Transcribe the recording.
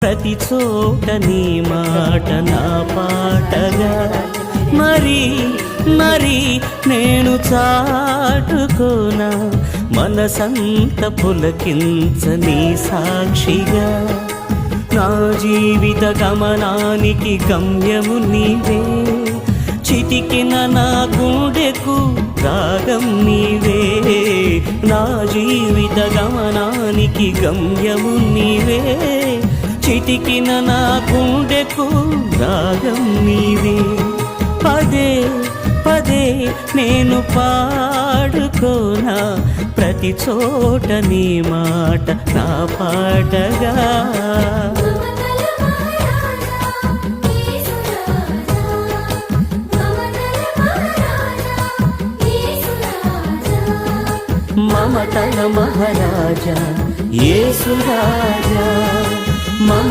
ప్రతి చోట నీ మాట నా పాటగా మరి మరి నేను చాటుకోనా మనసంత పులకించని సాక్షిగా నా జీవిత గమనానికి గమ్యము నీవే చితికిన నా గుండెకు రాగం నీవే నా జీవిత గమనానికి గమ్యము నీవే చితికిన నా గుండెకు రాగం నీవే పదే పదే నేను పాడుకోనా ప్రతి చోట నీ మాట నా పాటగా